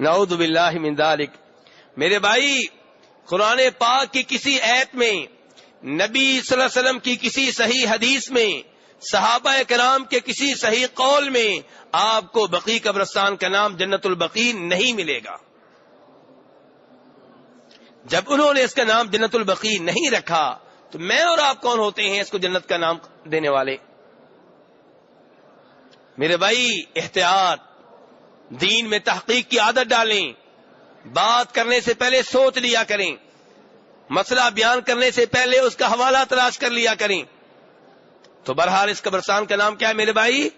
نعوذ باللہ من ذالک۔ میرے بھائی، قرآن پاک کی کسی آیت میں، نبی صلی اللہ علیہ وسلم کی کسی صحیح حدیث میں، صحابہ کرام کے کسی صحیح قول میں آپ کو بقیع قبرستان کا نام جنت البقیع نہیں ملے گا۔ جب انہوں نے اس کا نام جنت البقیع نہیں رکھا تو میں اور آپ کون ہوتے ہیں اس کو جنت کا نام دینے والے؟ میرے بھائی، احتیاط، دین میں تحقیق کی عادت ڈالیں، بات کرنے سے پہلے سوچ لیا کریں، مسئلہ بیان کرنے سے پہلے اس کا حوالہ تلاش کر لیا کریں۔ تو بہرحال اس قبرستان کا نام کیا ہے میرے بھائی؟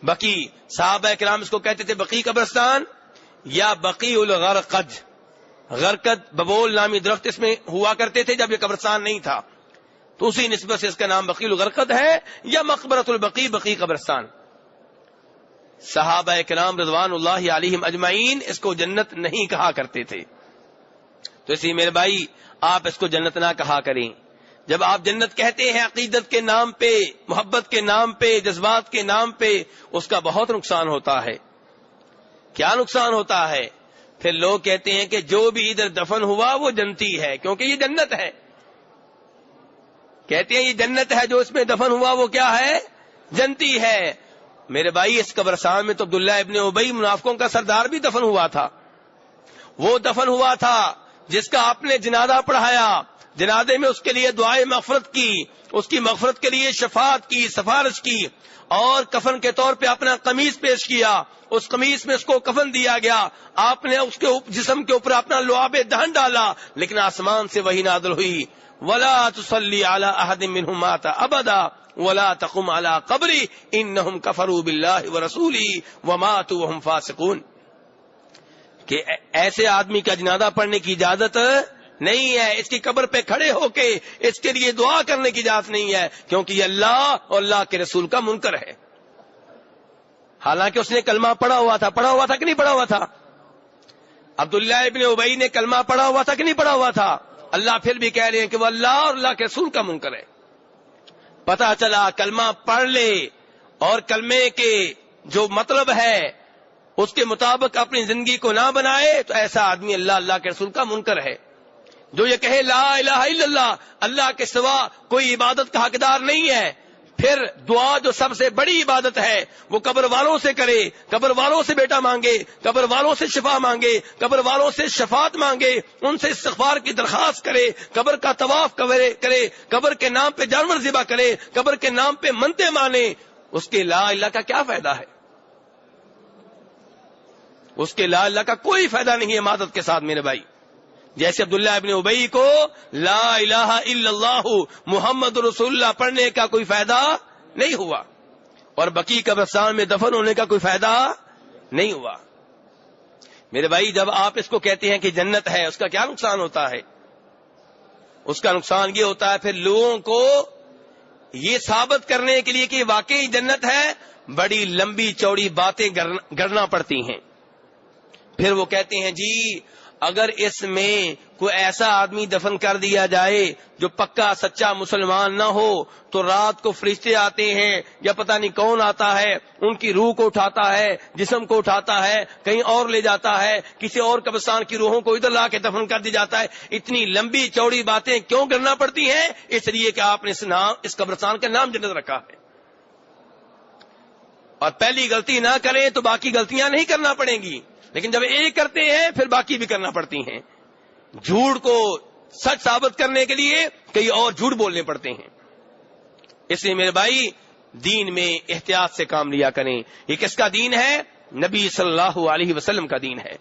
بقیع۔ صحابہ کرام اس کو کہتے تھے بقیع قبرستان یا بقیع الغرقد۔ غرقد ببول نامی درخت اس میں ہوا کرتے تھے جب یہ قبرستان نہیں تھا، تو اسی نسبت سے اس کا نام بقیع الغرقد ہے یا مقبرۃ البقیع، بقیع قبرستان۔ صحابہ کرام رضوان اللہ علیہم اجمعین اس کو جنت نہیں کہا کرتے تھے، تو اسی میرے بھائی آپ اس کو جنت نہ کہا کریں۔ جب آپ جنت کہتے ہیں عقیدت کے نام پہ، محبت کے نام پہ، جذبات کے نام پہ، اس کا بہت نقصان ہوتا ہے۔ کیا نقصان ہوتا ہے؟ پھر لوگ کہتے ہیں کہ جو بھی ادھر دفن ہوا وہ جنتی ہے، کیونکہ یہ جنت ہے۔ کہتے ہیں یہ جنت ہے، جو اس میں دفن ہوا وہ کیا ہے؟ جنتی ہے۔ میرے بھائی، اس قبرستان میں تو عبداللہ ابن ابی منافقوں کا سردار بھی دفن ہوا تھا۔ وہ دفن ہوا تھا جس کا آپ نے جنازہ پڑھایا، جنازے میں اس کے لیے دعائے مغفرت کی، اس کی مغفرت کے لیے شفاعت کی، سفارش کی، اور کفن کے طور پہ اپنا قمیص پیش کیا، اس قمیص میں اس کو کفن دیا گیا، آپ نے اس کے جسم کے اوپر اپنا لعاب دہن ڈالا، لیکن آسمان سے وہی نازل ہوئی، وَلَا تُصَلِّ عَلَىٰ أَحَدٍ مِّنْهُمْ مَاتَ أَبَدًا وَلَا تَقُمْ عَلَىٰ قَبْرِهِ إِنَّهُمْ كَفَرُوا بِاللَّهِ وَرَسُولِهِ وَمَاتُوا وَهُمْ فَاسِقُونَ۔ کہ ایسے آدمی کا جنازہ پڑھنے کی اجازت نہیں ہے، اس کی قبر پہ کھڑے ہو کے اس کے لیے دعا کرنے کی اجازت نہیں ہے، کیونکہ یہ اللہ اور اللہ کے رسول کا منکر ہے۔ حالانکہ اس نے کلمہ پڑھا ہوا تھا کہ نہیں پڑھا ہوا تھا؟ عبداللہ ابن ابی نے کلمہ پڑھا ہوا تھا کہ نہیں پڑھا ہوا تھا؟ اللہ پھر بھی کہہ رہے ہیں کہ وہ اللہ اور اللہ کے رسول کا منکر ہے۔ پتہ چلا کلمہ پڑھ لے اور کلمے کے جو مطلب ہے اس کے مطابق اپنی زندگی کو نہ بنائے تو ایسا آدمی اللہ کے رسول کا منکر ہے۔ جو یہ کہے لا الہ الا اللہ، اللہ کے سوا کوئی عبادت کا حقدار نہیں ہے، پھر دعا جو سب سے بڑی عبادت ہے وہ قبر والوں سے کرے، قبر والوں سے بیٹا مانگے، قبر والوں سے شفا مانگے، قبر والوں سے شفاعت مانگے، ان سے استغفار کی درخواست کرے، قبر کا طواف کرے، قبر کے نام پہ جانور ذبح کرے، قبر کے نام پہ منتے مانے، اس کے لا الہ کا کیا فائدہ ہے؟ اس کے لا الہ کا کوئی فائدہ نہیں ہے عبادت کے ساتھ میرے بھائی۔ جیسے عبداللہ ابن ابی کو لا الہ الا اللہ محمد رسول اللہ پڑھنے کا کوئی فائدہ نہیں ہوا، اور بقیع قبرستان میں دفن ہونے کا کوئی فائدہ نہیں ہوا۔ میرے بھائی، جب آپ اس کو کہتے ہیں کہ جنت ہے، اس کا کیا نقصان ہوتا ہے؟ اس کا نقصان یہ ہوتا ہے پھر لوگوں کو یہ ثابت کرنے کے لیے کہ واقعی جنت ہے، بڑی لمبی چوڑی باتیں گڑنا پڑتی ہیں۔ پھر وہ کہتے ہیں جی اگر اس میں کوئی ایسا آدمی دفن کر دیا جائے جو پکا سچا مسلمان نہ ہو تو رات کو فرشتے آتے ہیں یا پتہ نہیں کون آتا ہے، ان کی روح کو اٹھاتا ہے، جسم کو اٹھاتا ہے، کہیں اور لے جاتا ہے، کسی اور قبرستان کی روحوں کو ادھر لا کے دفن کر دی جاتا ہے۔ اتنی لمبی چوڑی باتیں کیوں کرنا پڑتی ہیں؟ اس لیے کہ آپ نے اس قبرستان کا نام جنت رکھا ہے، اور پہلی غلطی نہ کریں تو باقی غلطیاں نہیں کرنا پڑیں گی، لیکن جب ایک کرتے ہیں پھر باقی بھی کرنا پڑتی ہیں۔ جھوٹ کو سچ ثابت کرنے کے لیے کئی اور جھوٹ بولنے پڑتے ہیں۔ اس لیے میرے بھائی، دین میں احتیاط سے کام لیا کریں۔ یہ کس کا دین ہے؟ نبی صلی اللہ علیہ وسلم کا دین ہے۔